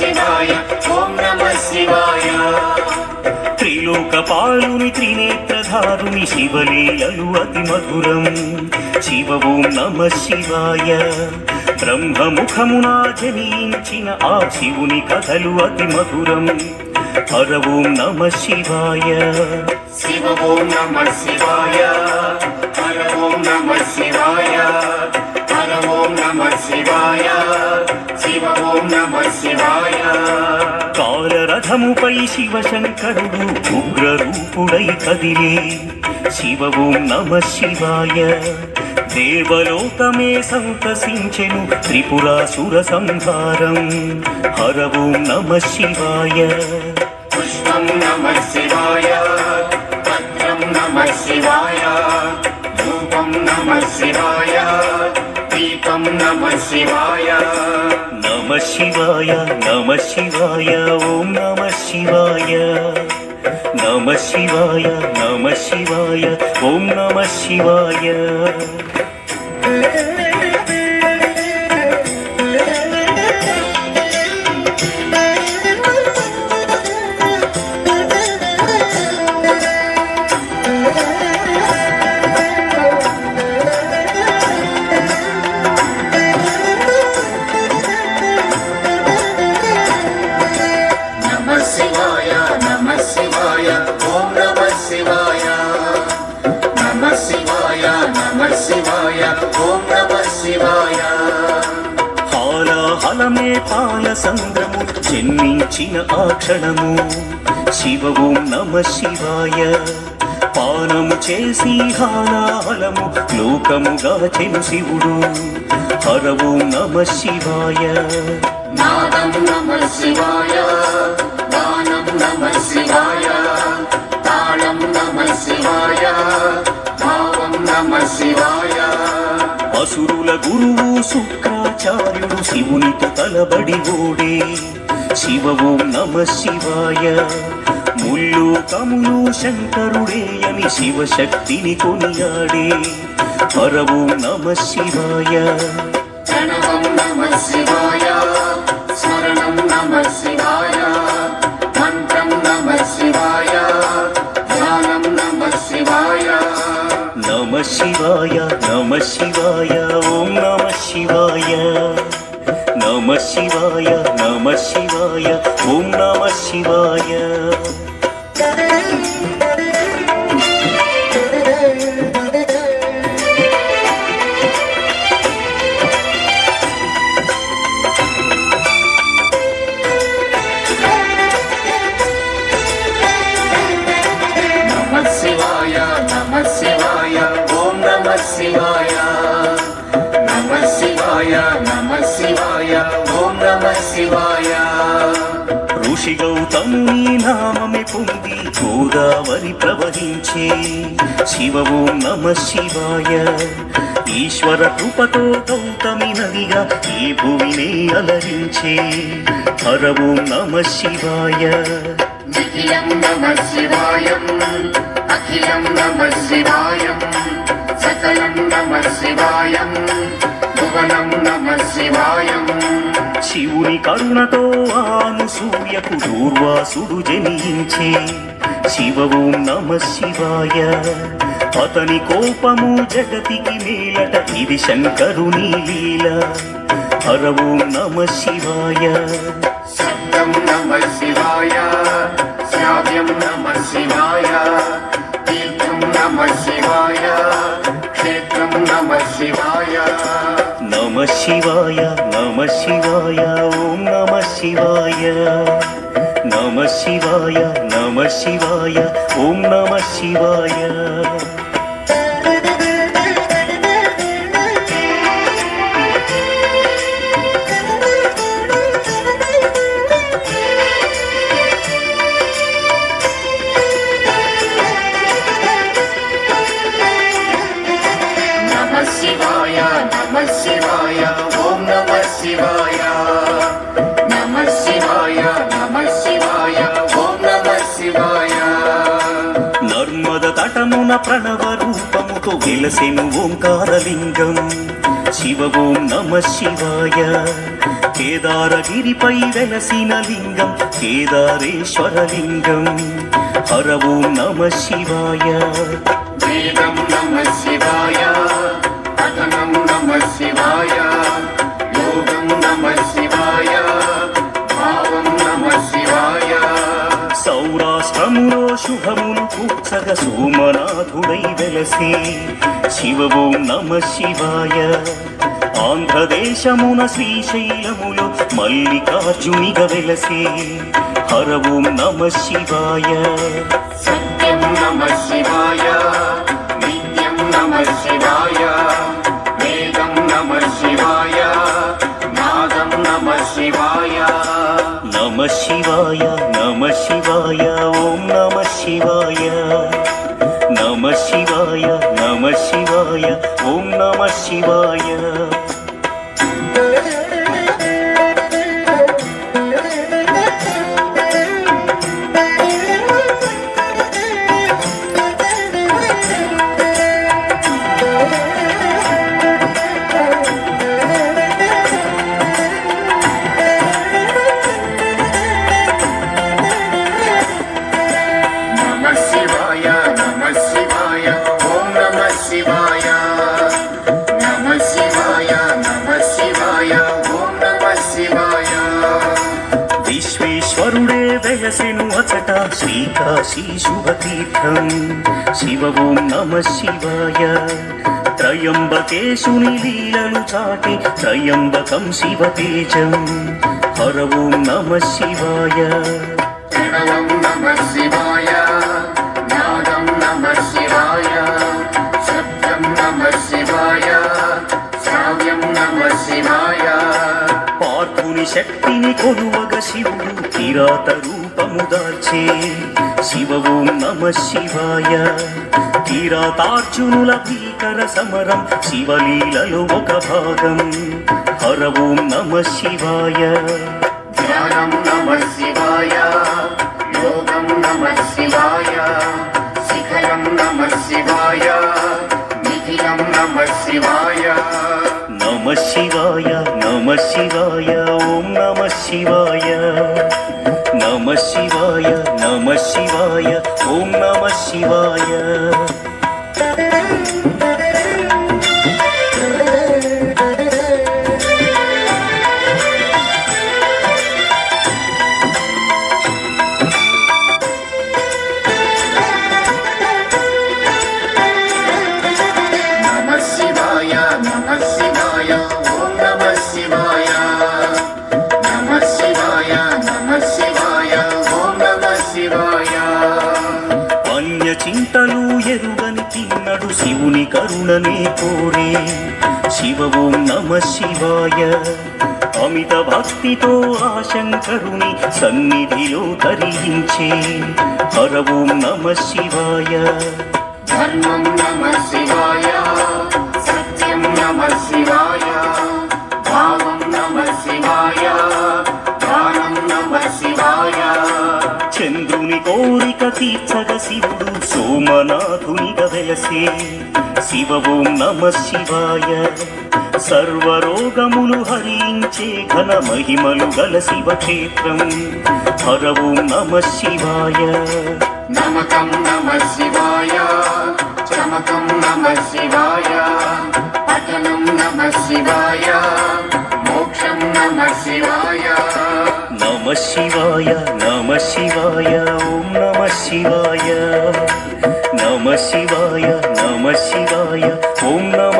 శివాయ ఓం నమః శివాయ త్రిలోకపాలుని త్రినేత్రధారుని శివలీలలు అతి మధురం శివ ఓం నమః శివాయ బ్రహ్మముఖమున జనించిన ఆ శివుని కథలు అతి మధురం హర ఓం నమః శివాయ శివ ఓం నమః శివాయ హర ఓం నమః శివాయ హర ఓం నమః శివాయ శివ ఓం నమః శివాయ కాలరథముపై శివశంకరుడు ఉగ్రరూపుడై కదిలే శివ ఓం నమః శివాయ దేవలోకమే సంతసించెను త్రిపురాసుర సంహారం హర ఓం నమః శివాయ పుష్పం నమః శివాయ పత్రం నమః శివాయ ధూపం నమః శివాయ దీపం నమః శివాయ నమః శివాయ నమః శివాయ ఓం నమః శివాయ నమః శివాయ నమః శివాయ ఓం నమః శివాయ హాలాహలమే పాల సంద్రము జన్మించిన ఆ క్షణము శివ ఓం నమః శివాయ పానము చేసి హాలాహలము లోకముగా చెను శివుడు హర ఓం నమః శివాయ నాదం నమః శివాయ గానం నమః శివాయ తాళం నమః శివాయ భావం నమః శివాయ అసురుల గురువు శుక్రాచార్యుడు శివునితో తలబడి ఓడే శివ ఓం నమః శివాయ ముల్లు కములు శంకరుడే అని శివశక్తిని కొనియాడే హర ఓం నమః శివాయ ప్రణవం నమః శివాయ స్మరణం నమః శివాయ మంత్రం నమః శివాయ ధ్యానం నమః శివాయ నమః శివాయ నమః శివాయ ఓం నమః శివాయ నమః శివాయ నమః శివాయ ఓం నమః శివాయ శివాయ నమః శివాయ నమః శివాయ ఓం నమః శివాయ ఋషి గౌతముని నామమే పొంది గోదావరి ప్రవహించే శివ ఓం నమః శివాయ ఈశ్వర కృపతో గౌతమి నదిగా ఈ భూమిని అలరించే హర ఓం నమః శివాయ నిఖిలం నమః శివాయం అఖిలం నమః శివాయం సకలం నమః శివాయం భువనం నమః శివాయం శివుని కరుణతో అనసూయకు దూర్వాసుడు జనించే శివ ఓం నమః శివాయ అతని కోపము జగతికి మేలట ఇది శంకరుని లీల హర ఓం నమః శివాయ శబ్దం నమః శివాయ శ్రావ్యం నమః శివాయ తీర్థం నమః శివాయ క్షేత్రం నమః శివాయ నమః శివాయ నమః శివాయ ఓం నమః శివాయ నమః శివాయ నమః శివాయ ఓం నమః శివాయ నమః శివాయ ఓం నమః శివాయ నమః శివాయ నమః శివాయ ఓం నమః శివాయ నర్మద తటమున ప్రణవ రూపముతో వెలసెను ఓంకారలింగం శివ ఓం నమ శివాయ కేదారగిరిపై వెలసిన లింగం కేదారేశ్వర లింగం హర ఓం నమ శివాయ వేదం నమ శివాయ పఠనం నమ శివాయ యోగం నమ శివాయ భావం నమ శివాయ సౌరాష్ట్రములో శుభములు కూర్చగ సోమనాథుడై వెలసే శివ ఓం నమ శివాయ ఆంధ్రదేశమున శ్రీశైలములో మల్లికార్జునిగా వెలసే హర ఓం నమ శివాయ సత్యం నమ శివాయ నిత్యం నమ శివాయ వేదం నమ శివాయ నాదం నమ శివాయ నమ శివాయ నమ శివాయ ఓం నమ శివాయ నమ శివాయ నమ శివాయ ఓం నమ శివాయ విశ్వేశ్వరుడే వెలసెను అచట శ్రీకాశీ శుభతీర్థం శివ ఓం నమ శివాయ త్రయంబకేశుని లీలలు చాటి త్రయంబకం శివతేజం హర ఓం నమ శివాయ ప్రణవం నమ శివాయ నాదం నమ శివాయ శబ్దం నమ శివాయ శ్రావ్యం నమ శివాయ పార్థుని శక్తిని కొలువగ శివుడు కిరాత రూపము దాల్చే శివ ఓం నమ శివాయ కిరాతార్జునుల భీకర సమరం శివలీలలో ఒక భాగం హర ఓం నమ శివాయ ధ్యానం నమ శివాయ యోగం నమ శివాయ శిఖరం నమ శివాయ నిఖిలం నమ శివాయ నమ శివాయ నమ శివాయ ఓం నమ శివాయ నమ శివాయ నమ శివాయ ఓం నమ శివాయ చింతలు ఎరుగని తిన్నడు శివుని కరుణనే కోరే శివ ఓం నమ శివాయ అమిత భక్తితో ఆ శంకరుని సన్నిధిలో తరించే హర ఓం నమ శివాయ ధర్మం నమ శివాయ సత్యం నమ శివాయ భావం నమ శివాయ ధ్యానం నమ శివాయ చంద్రుని కోరిక తీర్చగ శివుడు సోమనాథునిగా వెలసే శివ ఓం నమ శివాయ సర్వరోగములు హరించే ఘన మహిమలు గల శివక్షేత్రం హర ఓం నమ శివాయ నమకం నమ శివాయ చమకం నమ శివాయ పఠనం నమ శివాయ మోక్షం నమ శివాయ నమ శివాయ నమ శివాయ ఓం నమ శివాయ నమ శివాయ నమ శివాయ ఓం నమ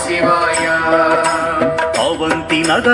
శివాయ అవంతి నగ